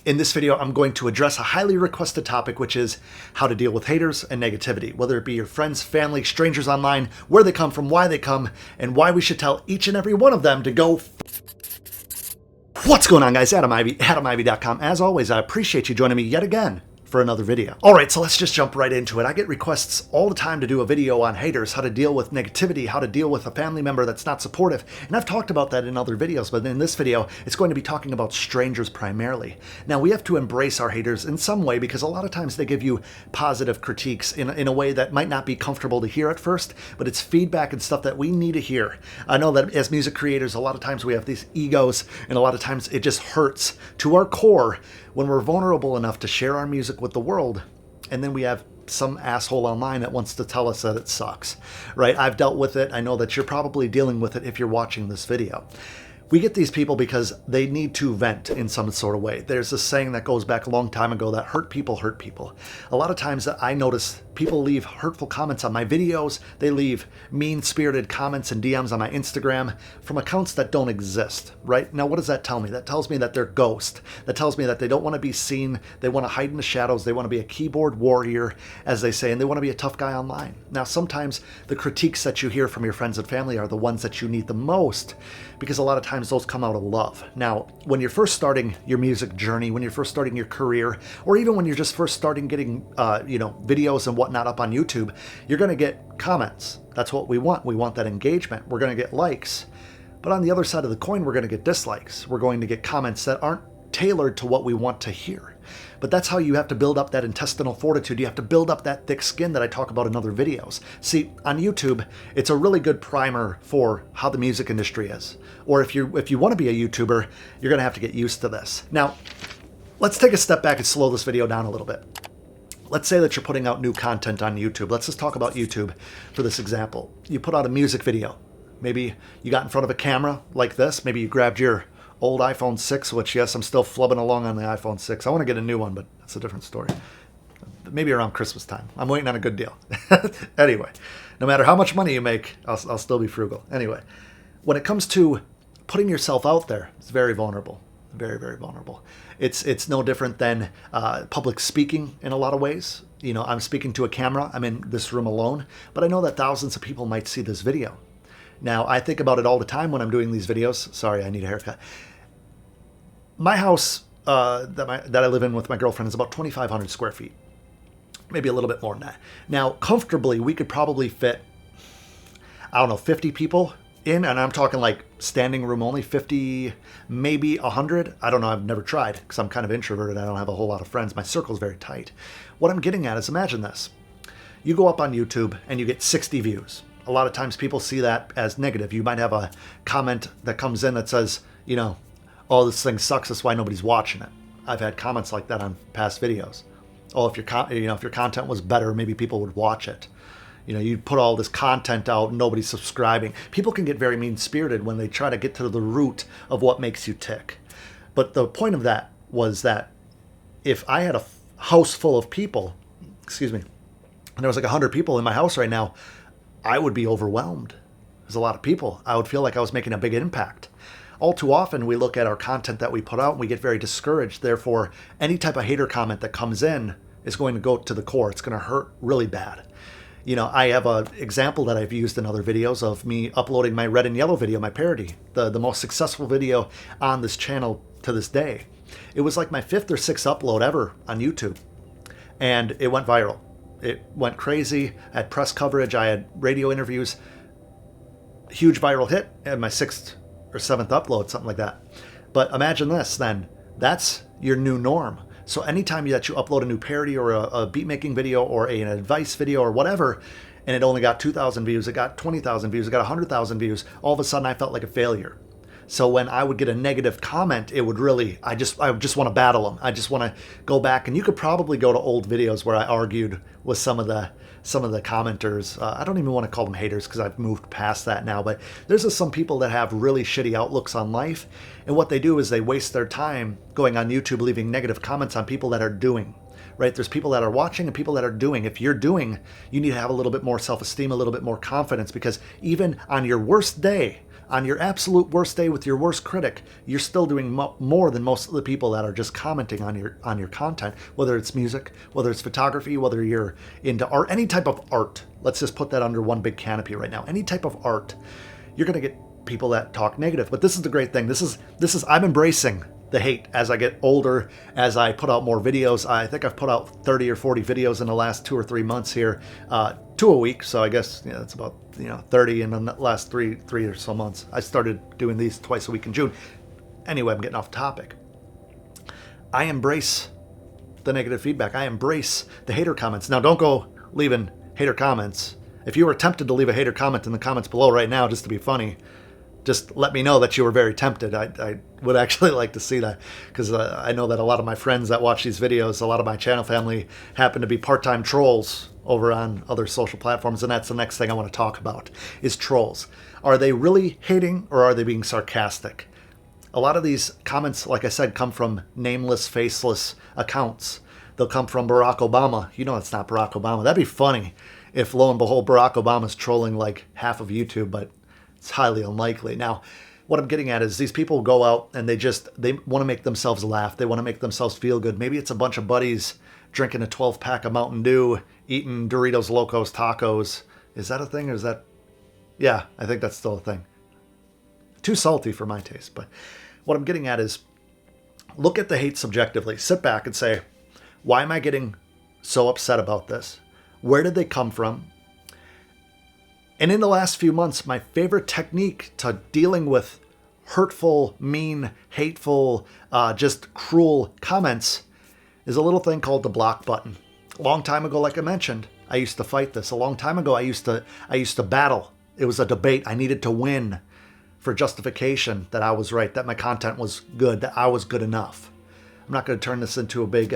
In this video, I'm going to address a highly requested topic, which is how to deal with haters and negativity, whether it be your friends, family, strangers online, where they come from, why they come, and why we should tell each and every one of them to go. What's going on, guys? Adam Ivy, AdamIvy.com. As always, I appreciate you joining me yet again for another video. All right, so let's just jump right into it. I get requests all the time to do a video on haters, how to deal with negativity, how to deal with a family member that's not supportive. And I've talked about that in other videos, but in this video, it's going to be talking about strangers primarily. Now, we have to embrace our haters in some way because a lot of times they give you positive critiques in a way that might not be comfortable to hear at first, but it's feedback and stuff that we need to hear. I know that as music creators, a lot of times we have these egos, and a lot of times it just hurts to our core when we're vulnerable enough to share our music with the world, and then we have some asshole online that wants to tell us that it sucks, right? I've dealt with it. I know that you're probably dealing with it if you're watching this video. We get these people because they need to vent in some sort of way. There's this saying that goes back a long time ago that hurt people hurt people. A lot of times I notice people leave hurtful comments on my videos. They leave mean-spirited comments and DMs on my Instagram from accounts that don't exist, right? Now, what does that tell me? That tells me that they're ghost. That tells me that they don't want to be seen. They want to hide in the shadows. They want to be a keyboard warrior, as they say, and they want to be a tough guy online. Now, sometimes the critiques that you hear from your friends and family are the ones that you need the most, because a lot of times those come out of love. Now, when you're first starting your music journey, when you're first starting your career, or even when you're just first starting getting, videos and whatnot up on YouTube, you're going to get comments. That's what we want. We want that engagement. We're going to get likes. But on the other side of the coin, we're going to get dislikes. We're going to get comments that aren't tailored to what we want to hear. But that's how you have to build up that intestinal fortitude. You have to build up that thick skin that I talk about in other videos. See, on YouTube, it's a really good primer for how the music industry is. Or if you want to be a YouTuber, you're going to have to get used to this. Now, let's take a step back and slow this video down a little bit. Let's say that you're putting out new content on YouTube. Let's just talk about YouTube for this example. You put out a music video. Maybe you got in front of a camera like this. Maybe you grabbed your old iPhone 6, which, yes, I'm still flubbing along on the iPhone 6. I want to get a new one, but that's a different story. Maybe around Christmas time. I'm waiting on a good deal. Anyway, no matter how much money you make, I'll still be frugal. Anyway, when it comes to putting yourself out there, it's very vulnerable. Very, very vulnerable. It's no different than public speaking in a lot of ways. You know, I'm speaking to a camera. I'm in this room alone, but I know that thousands of people might see this video. Now, I think about it all the time when I'm doing these videos. Sorry, I need a haircut. My house that I live in with my girlfriend is about 2,500 square feet. Maybe a little bit more than that. Now, comfortably, we could probably fit, 50 people in, and I'm talking like standing room only, 50, maybe 100. I don't know. I've never tried because I'm kind of introverted. I don't have a whole lot of friends. My circle's very tight. What I'm getting at is, imagine this. You go up on YouTube and you get 60 views. A lot of times people see that as negative. You might have a comment that comes in that says, oh, this thing sucks. That's why nobody's watching it. I've had comments like that on past videos. Oh, if your content was better, maybe people would watch it. You put all this content out, nobody's subscribing. People can get very mean-spirited when they try to get to the root of what makes you tick. But the point of that was that if I had a house full of people, and there was like 100 people in my house right now, I would be overwhelmed. There's a lot of people. I would feel like I was making a big impact. All too often, we look at our content that we put out and we get very discouraged. Therefore, any type of hater comment that comes in is going to go to the core. It's going to hurt really bad. I have an example that I've used in other videos of me uploading my red and yellow video, my parody, the most successful video on this channel to this day. It was like my 5th or 6th upload ever on YouTube, and it went viral. It went crazy. I had press coverage. I had radio interviews. Huge viral hit at my 6th or 7th upload, something like that. But imagine this then. That's your new norm. So anytime that you upload a new parody or a beat-making video or an advice video or whatever, and it only got 2,000 views, it got 20,000 views, it got 100,000 views, all of a sudden I felt like a failure. So when I would get a negative comment, it would really, I just want to battle them. I just want to go back, and you could probably go to old videos where I argued with some of the commenters. I don't even want to call them haters because I've moved past that now, but there's just some people that have really shitty outlooks on life, and what they do is they waste their time going on YouTube leaving negative comments on people that are doing. Right? There's people that are watching and people that are doing. If you're doing, you need to have a little bit more self-esteem, a little bit more confidence, because even on your worst day, On your absolute worst day with your worst critic, you're still doing more than most of the people that are just commenting on your content, whether it's music, whether it's photography, whether you're into art, any type of art. Let's just put that under one big canopy right now. Any type of art, you're going to get people that talk negative. But this is the great thing. This is I'm embracing the hate as I get older, as I put out more videos. I think I've put out 30 or 40 videos in the last 2 or 3 months here, 2 a week. So I guess it's about 30 in the last three or so months. I started doing these twice a week in June. Anyway, I'm getting off topic. I embrace the negative feedback. I embrace the hater comments. Now, don't go leaving hater comments. If you were tempted to leave a hater comment in the comments below right now, just to be funny, just let me know that you were very tempted. I would actually like to see that, because I know that a lot of my friends that watch these videos, a lot of my channel family, happen to be part-time trolls over on other social platforms, and that's the next thing I want to talk about, is trolls. Are they really hating, or are they being sarcastic? A lot of these comments, like I said, come from nameless, faceless accounts. They'll come from Barack Obama. It's not Barack Obama. That'd be funny if, lo and behold, Barack Obama's trolling like half of YouTube, but it's highly unlikely. Now, what I'm getting at is these people go out and they want to make themselves laugh. They want to make themselves feel good. Maybe it's a bunch of buddies drinking a 12-pack of Mountain Dew, eating Doritos Locos Tacos. Is that a thing, or is that... Yeah, I think that's still a thing. Too salty for my taste. But what I'm getting at is, look at the hate subjectively. Sit back and say, why am I getting so upset about this? Where did they come from? And in the last few months, my favorite technique to dealing with hurtful, mean, hateful, just cruel comments is a little thing called the block button. A long time ago, like I mentioned, I used to fight this. A long time ago, I used to battle. It was a debate. I needed to win for justification that I was right, that my content was good, that I was good enough. I'm not going to turn this into a big,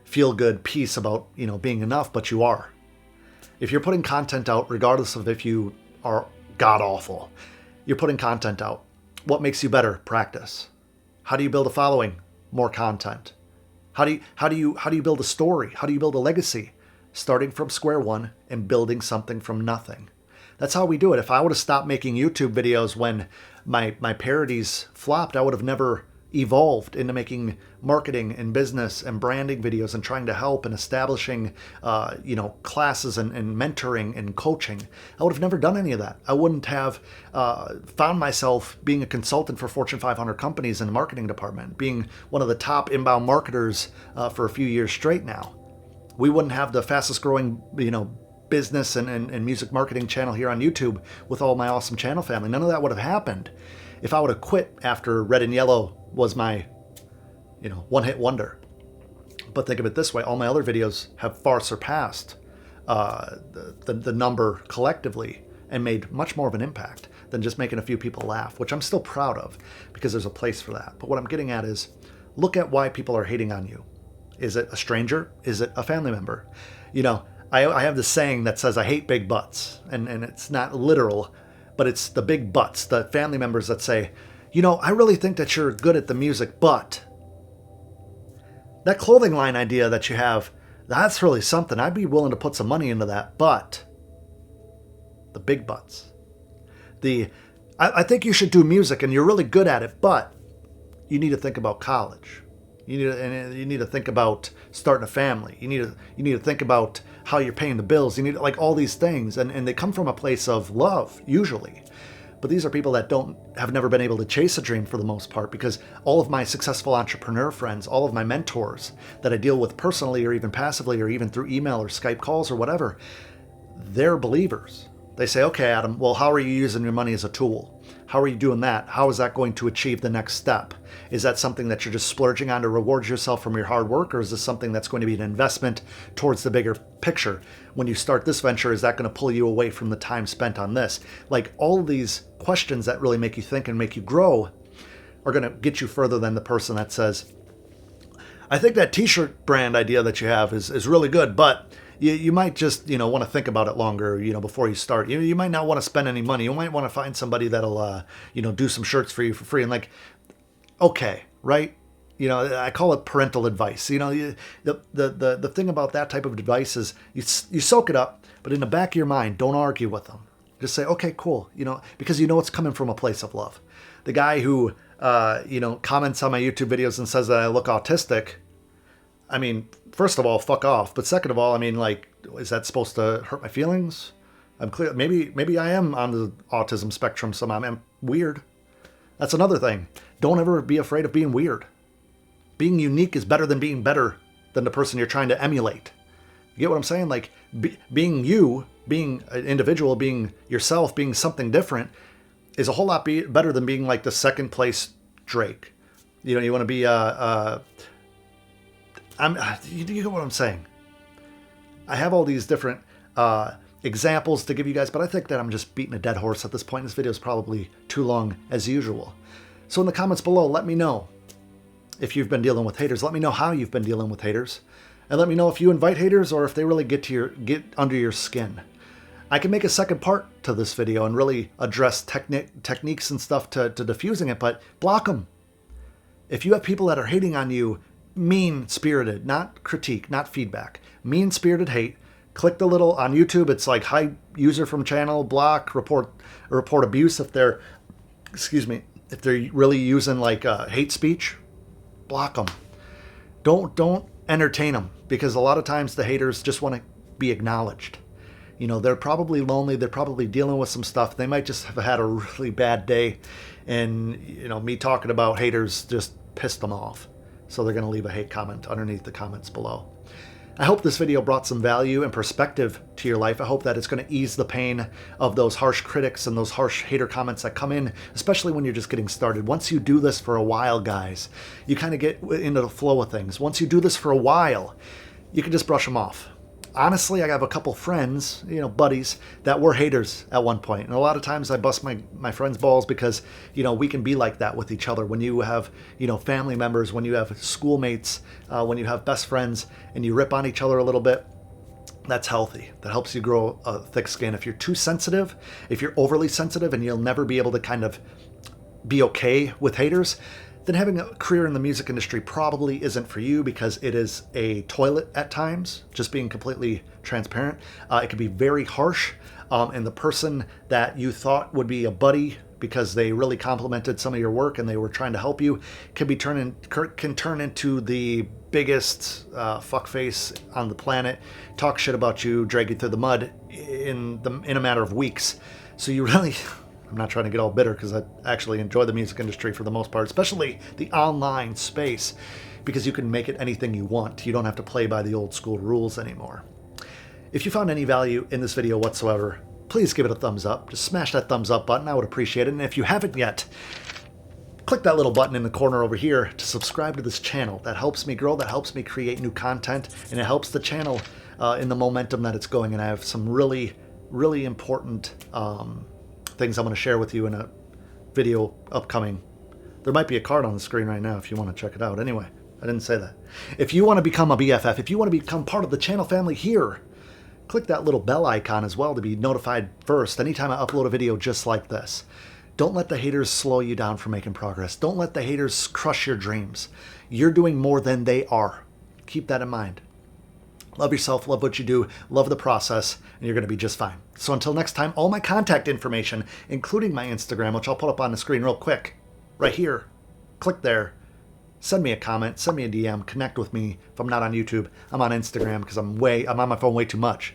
feel-good piece about, being enough, but you are. If you're putting content out, regardless of if you are god-awful, you're putting content out. What makes you better? Practice. How do you build a following? More content. How do you build a story? How do you build a legacy? Starting from square one and building something from nothing. That's how we do it. If I would have stopped making YouTube videos when my parodies flopped, I would have never evolved into making marketing and business and branding videos and trying to help and establishing, classes and mentoring and coaching. I would have never done any of that. I wouldn't have found myself being a consultant for Fortune 500 companies in the marketing department, being one of the top inbound marketers for a few years straight now. We wouldn't have the fastest growing, business and music marketing channel here on YouTube with all my awesome channel family. None of that would have happened if I would have quit after Red and Yellow was my, one-hit wonder. But think of it this way. All my other videos have far surpassed the number collectively and made much more of an impact than just making a few people laugh, which I'm still proud of because there's a place for that. But what I'm getting at is, look at why people are hating on you. Is it a stranger? Is it a family member? I have this saying that says, I hate big butts. And it's not literal, but it's the big butts, the family members that say, I really think that you're good at the music, but that clothing line idea that you have, that's really something. I'd be willing to put some money into that, but the big butts. I think you should do music and you're really good at it, but you need to think about college. You need to think about starting a family. You need to think about how you're paying the bills. You need all these things, and they come from a place of love usually. But these are people that have never been able to chase a dream for the most part, because all of my successful entrepreneur friends, all of my mentors that I deal with personally or even passively or even through email or Skype calls or whatever, they're believers. They say, okay, Adam, well, how are you using your money as a tool? How are you doing that? How is that going to achieve the next step? Is that something that you're just splurging on to reward yourself from your hard work? Or is this something that's going to be an investment towards the bigger picture? When you start this venture, is that going to pull you away from the time spent on this? All of these questions that really make you think and make you grow are going to get you further than the person that says, I think that t-shirt brand idea that you have is really good, but you might just, want to think about it longer, before you start. You might not want to spend any money. You might want to find somebody that'll, do some shirts for you for free. And okay, right? I call it parental advice. The thing about that type of advice is you soak it up, but in the back of your mind, don't argue with them. Just say, okay, cool, because it's coming from a place of love. The guy who, comments on my YouTube videos and says that I look autistic, I mean, first of all, fuck off. But second of all, I mean, like, is that supposed to hurt my feelings? I'm clear. Maybe I am on the autism spectrum somehow. I'm weird. That's another thing. Don't ever be afraid of being weird. Being unique is better than being better than the person you're trying to emulate. You get what I'm saying? Like, being you, being an individual, being yourself, being something different is a whole lot better than being like the second place Drake. You want to be you get what I'm saying? I have all these different examples to give you guys, but I think that I'm just beating a dead horse at this point. This video is probably too long as usual. So in the comments below, let me know if you've been dealing with haters. Let me know how you've been dealing with haters. And let me know if you invite haters or if they really get under your skin. I can make a second part to this video and really address techniques and stuff to diffusing it, but block them. If you have people that are hating on you, mean-spirited, not critique, not feedback, mean-spirited hate, click the little, on YouTube, it's like hide user from channel, block, report abuse if they're, if they're really using like hate speech, block them. Don't entertain them, because a lot of times the haters just want to be acknowledged. They're probably lonely. They're probably dealing with some stuff. They might just have had a really bad day. And, me talking about haters just pissed them off. So they're going to leave a hate comment underneath the comments below. I hope this video brought some value and perspective to your life. I hope that it's going to ease the pain of those harsh critics and those harsh hater comments that come in, especially when you're just getting started. Once you do this for a while, guys, you kind of get into the flow of things. Once you do this for a while, you can just brush them off. Honestly, I have a couple friends, buddies, that were haters at one point. And a lot of times I bust my friends' balls because, we can be like that with each other. When you have, family members, when you have schoolmates, when you have best friends, and you rip on each other a little bit, that's healthy. That helps you grow a thick skin. If you're too sensitive, if you're overly sensitive, and you'll never be able to kind of be okay with haters, then having a career in the music industry probably isn't for you, because it is a toilet at times, just being completely transparent. It can be very harsh, and the person that you thought would be a buddy because they really complimented some of your work and they were trying to help you can turn into the biggest fuckface on the planet, talk shit about you, drag you through the mud in a matter of weeks. So you really... I'm not trying to get all bitter, because I actually enjoy the music industry for the most part, especially the online space, because you can make it anything you want. You don't have to play by the old school rules anymore. If you found any value in this video whatsoever, please give it a thumbs up. Just smash that thumbs up button. I would appreciate it. And if you haven't yet, click that little button in the corner over here to subscribe to this channel. That helps me grow. That helps me create new content, and it helps the channel in the momentum that it's going. And I have some really, really important things I'm going to share with you in a video upcoming. There might be a card on the screen right now if you want to check it out. Anyway, I didn't say that. If you want to become a BFF, if you want to become part of the channel family here, click that little bell icon as well to be notified first anytime I upload a video just like this. Don't let the haters slow you down from making progress. Don't let the haters crush your dreams. You're doing more than they are. Keep that in mind. Love yourself, love what you do, love the process, and you're going to be just fine. So until next time, all my contact information, including my Instagram, which I'll put up on the screen real quick, right here. Click there. Send me a comment, send me a DM, connect with me. If I'm not on YouTube, I'm on Instagram because I'm on my phone way too much.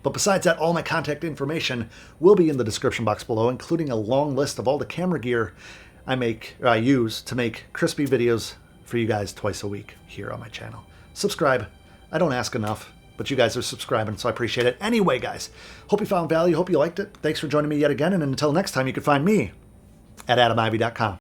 But besides that, all my contact information will be in the description box below, including a long list of all the camera gear I use to make crispy videos for you guys twice a week here on my channel. Subscribe. I don't ask enough, but you guys are subscribing, so I appreciate it. Anyway, guys, hope you found value. Hope you liked it. Thanks for joining me yet again, and until next time, you can find me at adamivy.com.